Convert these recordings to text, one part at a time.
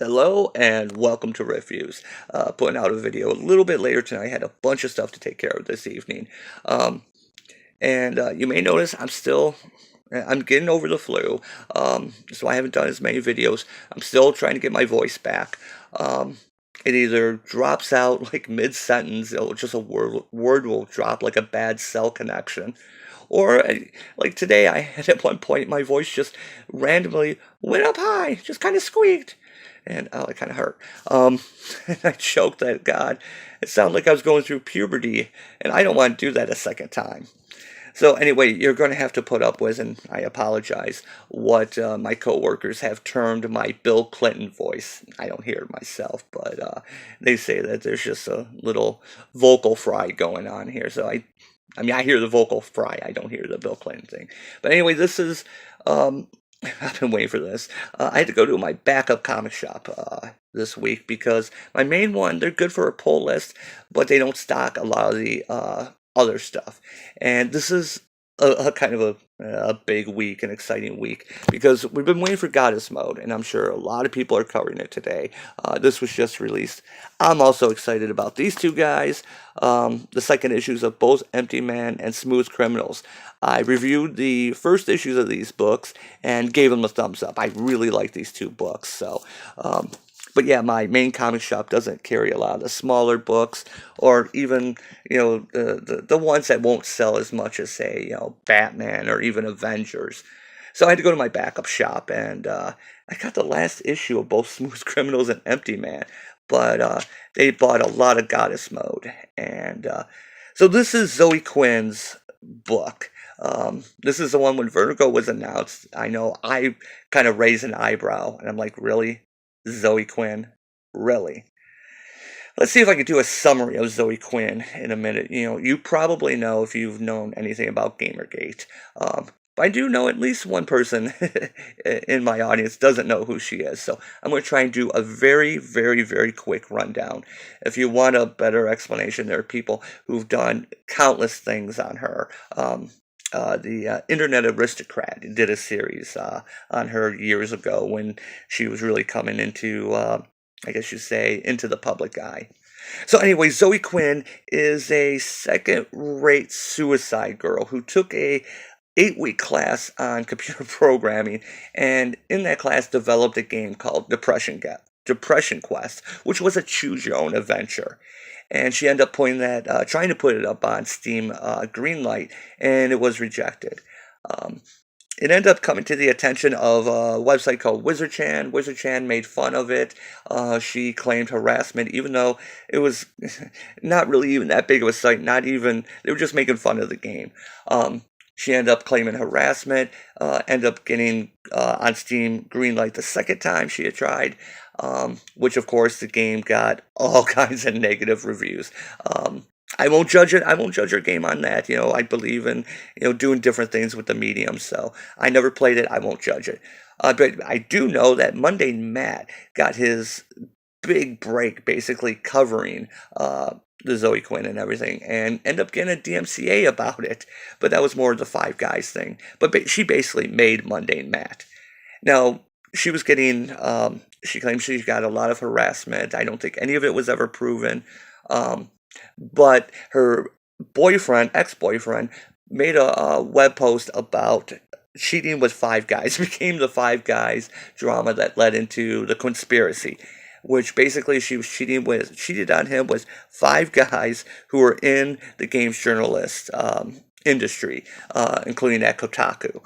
Hello and welcome to Reviews. Putting out a video a little bit later tonight. I had a bunch of stuff to take care of this evening. Um, and you may notice I'm getting over the flu, so I haven't done as many videos. I'm still trying to get my voice back. Um, it either drops out like mid-sentence, just a word will drop like a bad cell connection. Or, like today, I had at one point my voice just randomly went up high, just kind of squeaked. And oh, it kind of hurt. And I choked at God. It sounded like I was going through puberty, and I don't want to do that a second time. So anyway, you're going to have to put up with, and I apologize, what my coworkers have termed my Bill Clinton voice. I don't hear it myself, but they say that there's just a little vocal fry going on here. So I mean, I hear the vocal fry. I don't hear the Bill Clinton thing. But anyway, this is I've been waiting for this. I had to go to my backup comic shop this week because my main one, they're good for a pull list, but they don't stock a lot of the other stuff. And this is a kind of a big week, an exciting week, because we've been waiting for Goddess Mode, and I'm sure a lot of people are covering it today. This was just released. I'm also excited about these two guys, the second issues of both Empty Man and Smooth Criminals. I reviewed the first issues of these books and gave them a thumbs up. I really like these two books. But yeah, my main comic shop doesn't carry a lot of the smaller books, or even the ones that won't sell as much as, say, Batman or even Avengers. So I had to go to my backup shop, and I got the last issue of both Smooth Criminals and Empty Man. But they bought a lot of Goddess Mode, and so this is Zoe Quinn's book. This is the one when Vertigo was announced. I know I kind of raised an eyebrow, and I'm like, really? Zoe Quinn? Really? Let's see if I can do a summary of Zoe Quinn in a minute. You probably know if you've known anything about Gamergate. But I do know at least one person in my audience doesn't know who she is. So I'm going to try and do a very, very, very quick rundown. If you want a better explanation, there are people who've done countless things on her. The Internet Aristocrat did a series on her years ago when she was really coming into, I guess you'd say, into the public eye. So anyway, Zoe Quinn is a second-rate suicide girl who took a 8-week class on computer programming, and in that class developed a game called Depression Quest, which was a choose-your-own adventure. And she ended up trying to put it up on Steam Greenlight, and it was rejected. It ended up coming to the attention of a website called WizardChan. WizardChan made fun of it. She claimed harassment, even though it was not really even that big of a site. They were just making fun of the game. She ended up claiming harassment, ended up getting on Steam Greenlight the second time she had tried. Which of course the game got all kinds of negative reviews. I won't judge it. I won't judge her game on that. I believe in doing different things with the medium. So I never played it. I won't judge it. But I do know that Mundane Matt got his big break, basically covering the Zoe Quinn and everything, and ended up getting a DMCA about it. But that was more of the Five Guys thing. But she basically made Mundane Matt. Now, she was getting, she claims she got a lot of harassment. I don't think any of it was ever proven. But her ex-boyfriend, made a web post about cheating with Five Guys. It became the Five Guys drama that led into the conspiracy, which basically she was cheated on him with Five Guys who were in the games journalist industry, including at Kotaku.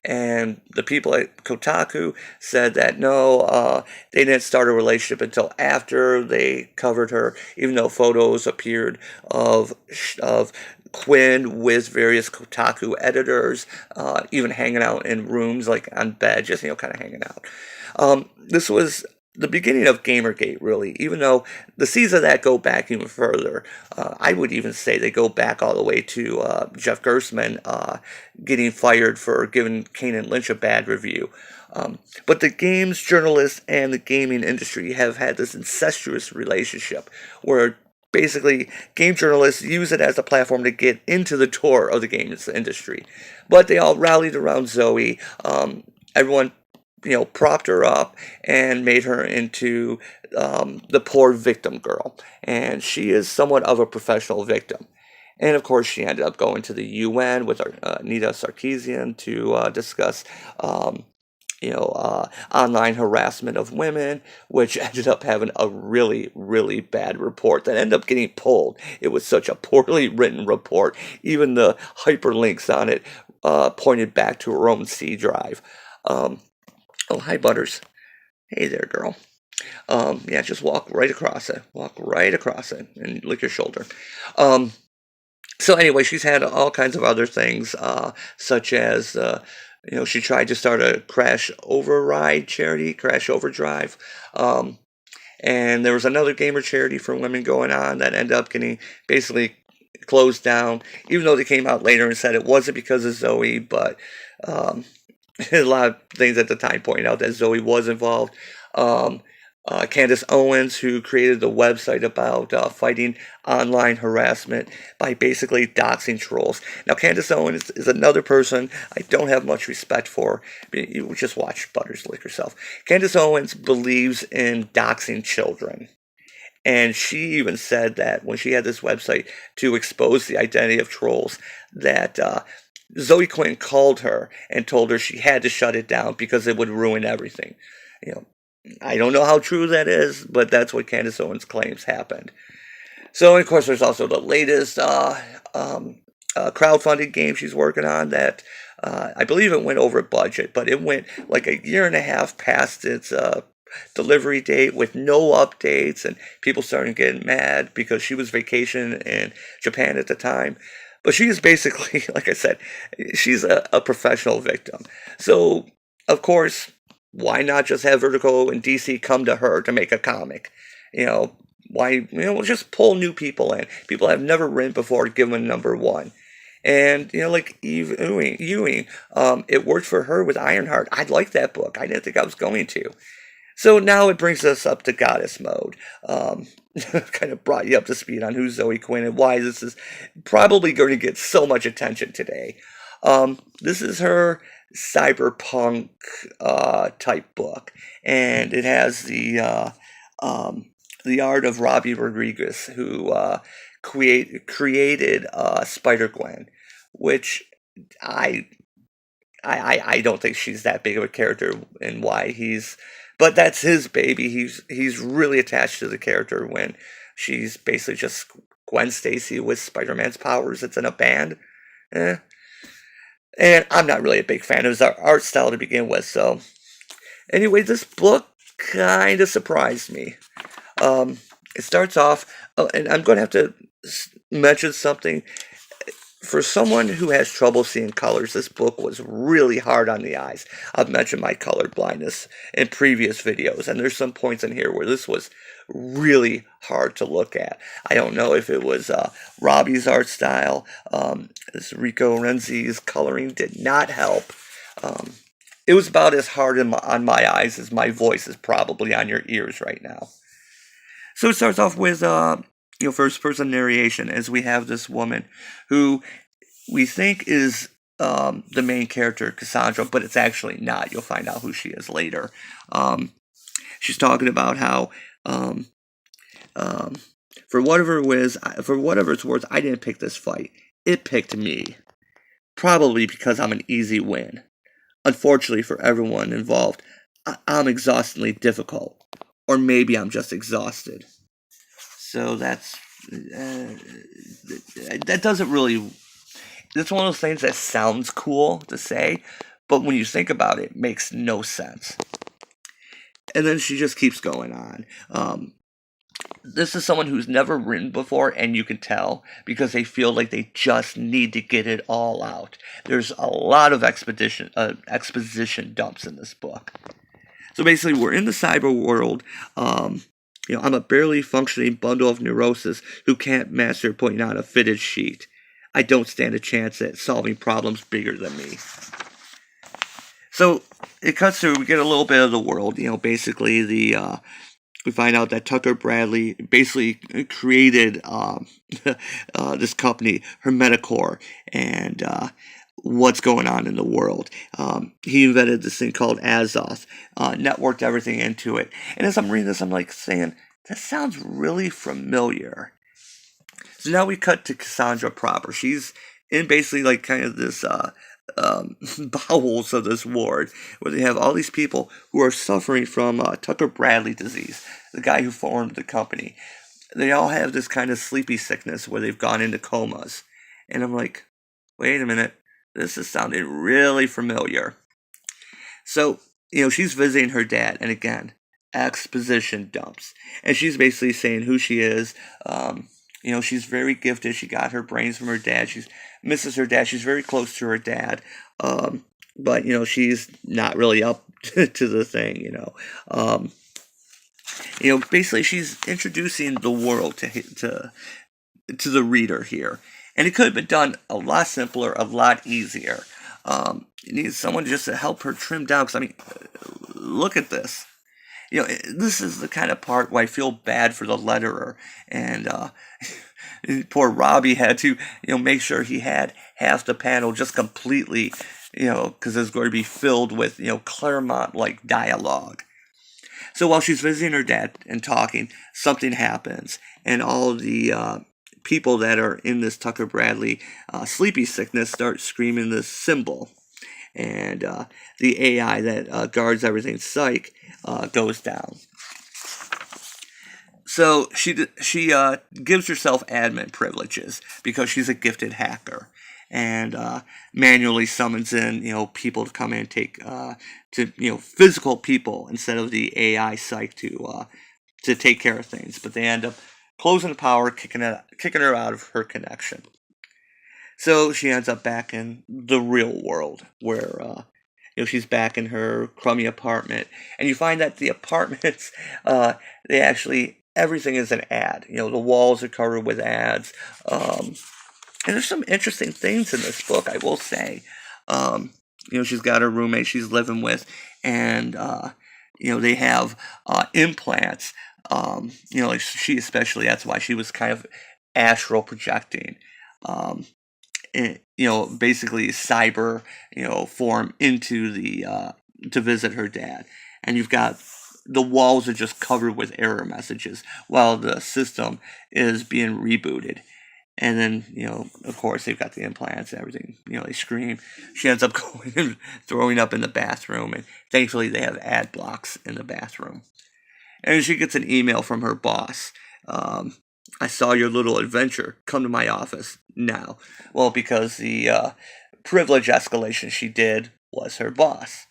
And the people at Kotaku said that no, they didn't start a relationship until after they covered her, even though photos appeared of Quinn with various Kotaku editors, even hanging out in rooms, like on bed, just kind of hanging out. This was the beginning of Gamergate, really, even though the seeds of that go back even further. I would even say they go back all the way to Jeff Gerstmann getting fired for giving Kane and Lynch a bad review. But the games journalists and the gaming industry have had this incestuous relationship where basically game journalists use it as a platform to get into the door of the games industry. But they all rallied around Zoe. Everyone propped her up and made her into the poor victim girl. And she is somewhat of a professional victim. And of course, she ended up going to the UN with Anita Sarkeesian to discuss, online harassment of women, which ended up having a really, really bad report that ended up getting pulled. It was such a poorly written report. Even the hyperlinks on it pointed back to her own C drive. Oh, hi, Butters. Hey there, girl. Yeah, just walk right across it. Walk right across it and lick your shoulder. Um, so anyway, she's had all kinds of other things, such as, she tried to start a crash override charity, crash overdrive. And there was another gamer charity for women going on that ended up getting basically closed down, even though they came out later and said it wasn't because of Zoe, but um, a lot of things at the time pointed out that Zoe was involved. Um, Candace Owens, who created the website about fighting online harassment by basically doxing trolls. Now, Candace Owens is another person I don't have much respect for. You just watch Butters lick herself. Candace Owens believes in doxing children. And she even said that when she had this website to expose the identity of trolls, that Zoe Quinn called her and told her she had to shut it down because it would ruin everything. You know, I don't know how true that is, but that's what Candace Owens claims happened. So, of course, there's also the latest crowdfunded game she's working on that I believe it went over budget, but it went like a year and a half past its delivery date with no updates, and people started getting mad because she was vacationing in Japan at the time. But she is basically, like I said, she's a professional victim. So, of course, why not just have Vertigo and DC come to her to make a comic? Why, just pull new people in. People have never written before, give them number one. And, like Eve Ewing, it worked for her with Ironheart. I liked that book. I didn't think I was going to. So now it brings us up to Goddess Mode. Kind of brought you up to speed on who's Zoe Quinn and why this is probably going to get so much attention today. This is her cyberpunk type book, and it has the art of Robbie Rodriguez, who created Spider-Gwen, which I don't think she's that big of a character, and why but that's his baby. He's really attached to the character when she's basically just Gwen Stacy with Spider-Man's powers. It's in a band. And I'm not really a big fan of his art style to begin with. So anyway, this book kind of surprised me. It starts off, and I'm going to have to mention something. For someone who has trouble seeing colors, this book was really hard on the eyes. I've mentioned my color blindness in previous videos, and there's some points in here where this was really hard to look at. I don't know if it was Robbie's art style. This Rico Renzi's coloring did not help. It was about as hard on my eyes as my voice is probably on your ears right now. So it starts off with first-person narration, as we have this woman who we think is the main character, Cassandra, but it's actually not. You'll find out who she is later. She's talking about how, for whatever it's worth, I didn't pick this fight. It picked me. Probably because I'm an easy win. Unfortunately for everyone involved, I'm exhaustingly difficult. Or maybe I'm just exhausted. So that doesn't really, it's one of those things that sounds cool to say, but when you think about it, it makes no sense. And then she just keeps going on. This is someone who's never written before, and you can tell, because they feel like they just need to get it all out. There's a lot of exposition dumps in this book. So basically, we're in the cyber world. I'm a barely functioning bundle of neurosis who can't master putting on a fitted sheet. I don't stand a chance at solving problems bigger than me. So it cuts through. We get a little bit of the world. Basically we find out that Tucker Bradley basically created this company, Hermeticore, and what's going on in the world. He invented this thing called Azoth, networked everything into it. And as I'm reading this, I'm like saying, that sounds really familiar. So now we cut to Cassandra proper. She's in basically like kind of this bowels of this ward where they have all these people who are suffering from Tucker Bradley disease, the guy who formed the company. They all have this kind of sleepy sickness where they've gone into comas. And I'm like, wait a minute, this is sounding really familiar. So, she's visiting her dad, and again, exposition dumps. And she's basically saying who she is. She's very gifted. She got her brains from her dad. She misses her dad. She's very close to her dad. But, she's not really up to the thing. Basically she's introducing the world to the reader here. And it could have been done a lot simpler, a lot easier. You need someone just to help her trim down. Because, look at this. This is the kind of part where I feel bad for the letterer. And poor Robbie had to, make sure he had half the panel just completely, because it's going to be filled with, Claremont-like dialogue. So while she's visiting her dad and talking, something happens. And all the people that are in this Tucker Bradley sleepy sickness start screaming this symbol. And the AI that guards everything psych goes down. So she gives herself admin privileges because she's a gifted hacker, and manually summons in people to come in and take physical people instead of the AI psych to take care of things. But they end up closing the power, kicking her out of her connection. So she ends up back in the real world where she's back in her crummy apartment, and you find that the apartments they actually everything is an ad. The walls are covered with ads, and there's some interesting things in this book, I will say. She's got her roommate she's living with, and they have implants. Like she especially, that's why she was kind of astral projecting. Basically cyber, form into the to visit her dad, and you've got the walls are just covered with error messages while the system is being rebooted. And then, of course, they've got the implants and everything. They scream. She ends up going and throwing up in the bathroom, and thankfully they have ad blocks in the bathroom. And she gets an email from her boss. I saw your little adventure. Come to my office now. Well, because the privilege escalation she did was her boss.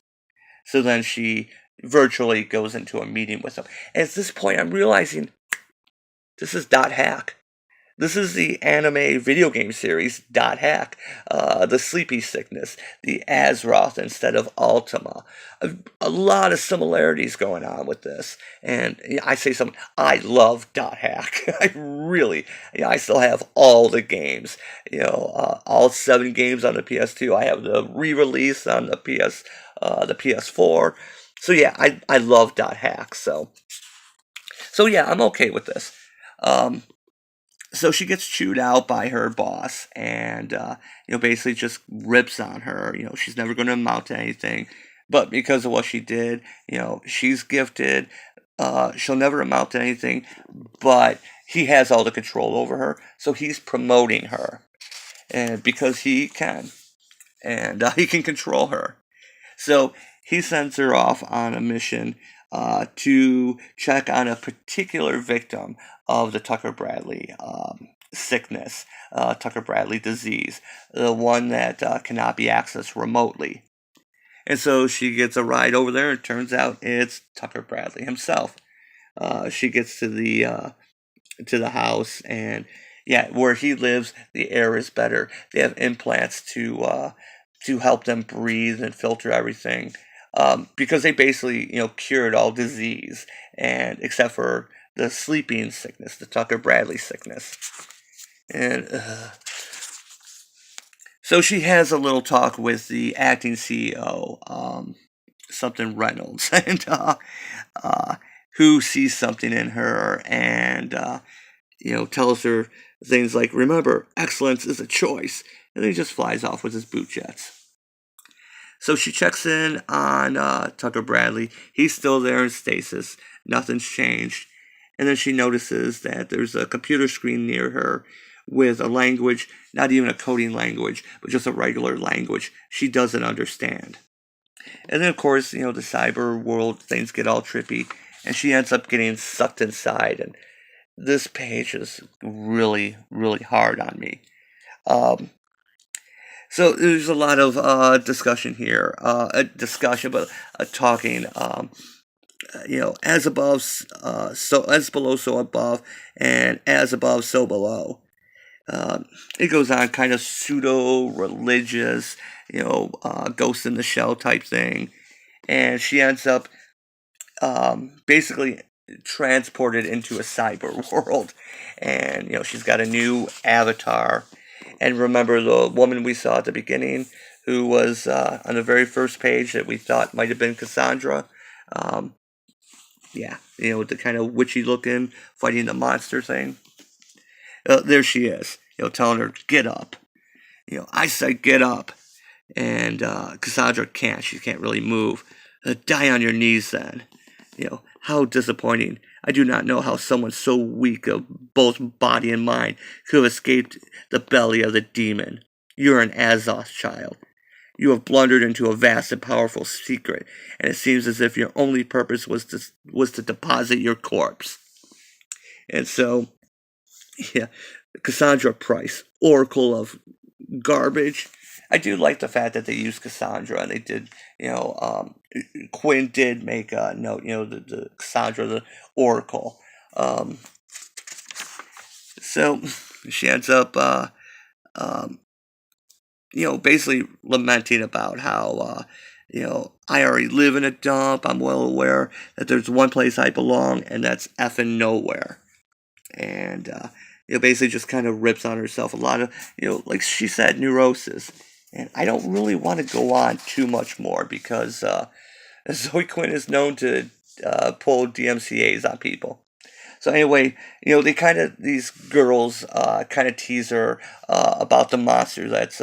So then she virtually goes into a meeting with him. And at this point, I'm realizing this is Dot Hack. This is the anime video game series Dot Hack, the sleepy sickness, the Azeroth instead of Ultima. A lot of similarities going on with this, and I say something. I love Dot Hack. I still have all the games. All 7 games on the PS2. I have the re-release on the PS4. So yeah, I love Dot Hack. So yeah, I'm okay with this. So she gets chewed out by her boss, and basically just rips on her. She's never going to amount to anything, but because of what she did, she's gifted. She'll never amount to anything, but he has all the control over her, so he's promoting her, and because he can, and he can control her. So he sends her off on a mission to check on a particular victim of the Tucker Bradley sickness, Tucker Bradley disease, the one that cannot be accessed remotely. And so she gets a ride over there, and it turns out it's Tucker Bradley himself. She gets to the house, and yeah, where he lives, the air is better. They have implants to help them breathe and filter everything. Because they basically, cured all disease, and except for the sleeping sickness, the Tucker Bradley sickness. And so she has a little talk with the acting CEO, something Reynolds, and who sees something in her, and tells her things like, remember, excellence is a choice. and then he just flies off with his boot jets. So she checks in on Tucker Bradley. He's still there in stasis. Nothing's changed. And then she notices that there's a computer screen near her with a language, not even a coding language, but just a regular language she doesn't understand. And then, of course, the cyber world, things get all trippy, and she ends up getting sucked inside. And this page is really, really hard on me. So there's a lot of discussion here, but talking. As above, so as below, so above, and as above, so below. It goes on, kind of pseudo-religious, ghost in the shell type thing, and she ends up basically transported into a cyber world, and she's got a new avatar. And remember the woman we saw at the beginning, who was on the very first page that we thought might have been Cassandra. The kind of witchy looking, fighting the monster thing. There she is, telling her, get up. I said, get up. And Cassandra can't. She can't really move. Die on your knees then. How disappointing. I do not know how someone so weak of both body and mind could have escaped the belly of the demon. You're an Azoth child. You have blundered into a vast and powerful secret, and it seems as if your only purpose was to deposit your corpse. And so, Cassandra Price, Oracle of Garbage. I do like the fact that they used Cassandra, and they did, Quinn did make a note, the Cassandra, the Oracle. So she ends up, basically lamenting about how, I already live in a dump. I'm well aware that there's one place I belong, and that's effing nowhere. And, basically just kind of rips on herself. A lot of, like she said, neurosis. And I don't really want to go on too much more because Zoe Quinn is known to pull DMCAs on people. So anyway, these girls kind of tease her about the monster that's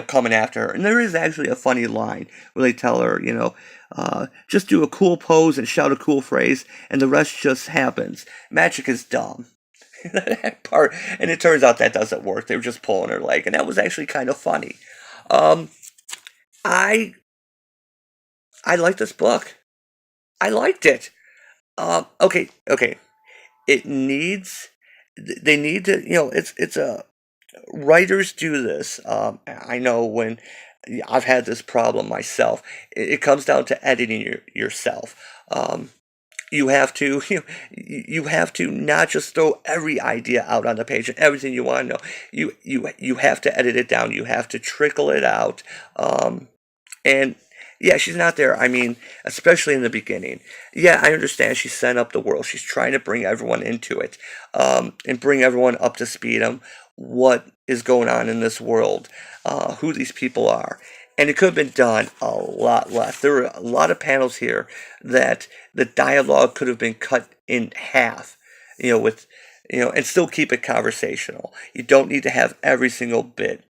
coming after her. And there is actually a funny line where they tell her, just do a cool pose and shout a cool phrase, and the rest just happens. Magic is dumb. That part, and it turns out that doesn't work. They were just pulling her leg, and that was actually kind of funny. I like this book. I liked it. Okay. They need to, it's a writers do this. I know when I've had this problem myself. It comes down to editing yourself. You have to you have to not just throw every idea out on the page and everything you want to know. You have to edit it down. You have to trickle it out. And yeah, she's not there. I mean, especially in the beginning. Yeah, I understand she's setting up the world. She's trying to bring everyone into it, and bring everyone up to speed on what is going on in this world, who these people are. And it could have been done a lot less. There were a lot of panels here that the dialogue could have been cut in half, and still keep it conversational. You don't need to have every single bit,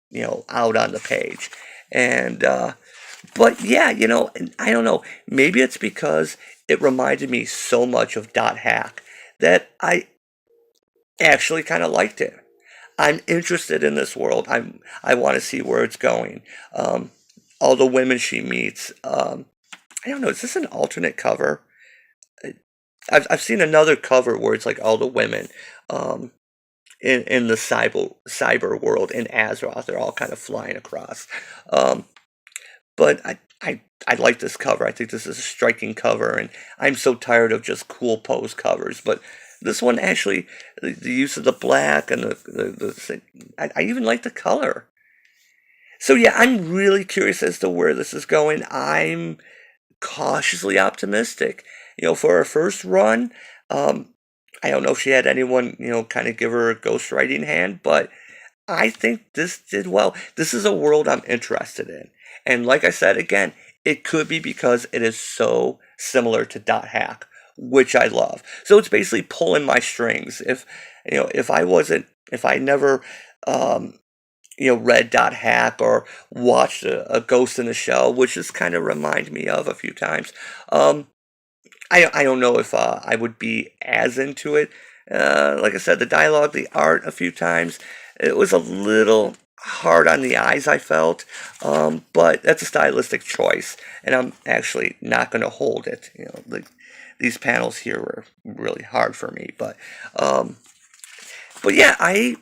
out on the page. And, but yeah, I don't know. Maybe it's because it reminded me so much of Dot Hack that I actually kind of liked it. I'm interested in this world. I want to see where it's going. All the women she meets. I don't know. Is this an alternate cover? I've seen another cover where it's like all the women in the cyber world in Azeroth. They're all kind of flying across. But I like this cover. I think this is a striking cover, and I'm so tired of just cool pose covers. But this one actually, the use of the black and I even like the color. So yeah, I'm really curious as to where this is going. I'm cautiously optimistic. For her first run, I don't know if she had anyone, kind of give her a ghostwriting hand, but I think this did well. This is a world I'm interested in. And like I said, again, it could be because it is so similar to Dot Hack, which I love. So it's basically pulling my strings. If I wasn't if I never, um, read Dot Hack or watched a Ghost in the Shell, which has kind of remind me of a few times. Um, I don't know if I would be as into it. Like I said, the dialogue, the art, a few times, it was a little hard on the eyes, I felt. But that's a stylistic choice, and I'm actually not going to hold it. These panels here were really hard for me, um, but yeah, I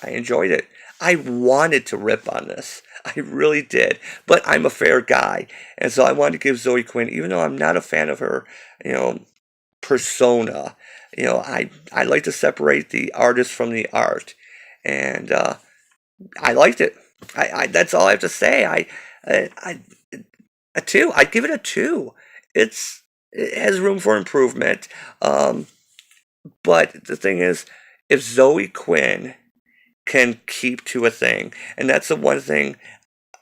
enjoyed it. I wanted to rip on this. I really did. But I'm a fair guy. And so I wanted to give Zoe Quinn, even though I'm not a fan of her, you know, persona, I like to separate the artist from the art. And I liked it. That's all I have to say. I a two. I'd give it a two. It has room for improvement. But the thing is, if Zoe Quinn can keep to a thing. And that's the one thing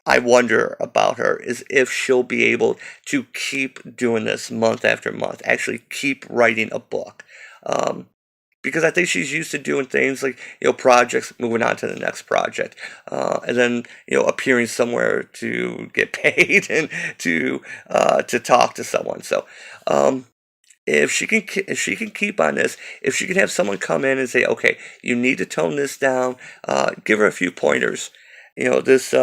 I wonder about her is if she'll be able to keep doing this month after month, actually keep writing a book. Um, because I think she's used to doing things like, projects, moving on to the next project, and then, appearing somewhere to get paid and to talk to someone. So, if she can keep on this, if she can have someone come in and say, okay, you need to tone this down, give her a few pointers. This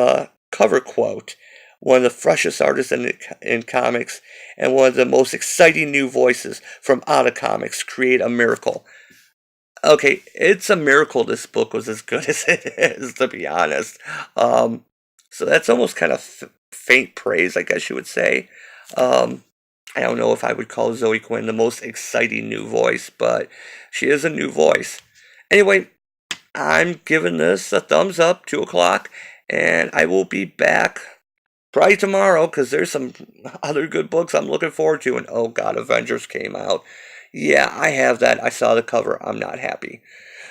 cover quote: one of the freshest artists in comics and one of the most exciting new voices from out of comics create a miracle. Okay, it's a miracle this book was as good as it is, to be honest. Um, so that's almost kind of faint praise, I guess you would say. Um, I don't know if I would call Zoe Quinn the most exciting new voice, but she is a new voice. Anyway, I'm giving this a thumbs up, 2 o'clock, and I will be back probably tomorrow because there's some other good books I'm looking forward to. And oh god, Avengers came out. Yeah, I have that. I saw the cover. I'm not happy.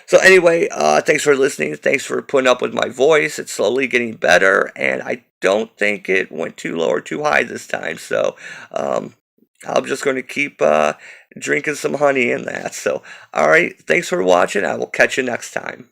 So anyway, thanks for listening. Thanks for putting up with my voice. It's slowly getting better, and I don't think it went too low or too high this time. So um, I'm just going to keep drinking some honey in that. So all right, thanks for watching. I will catch you next time.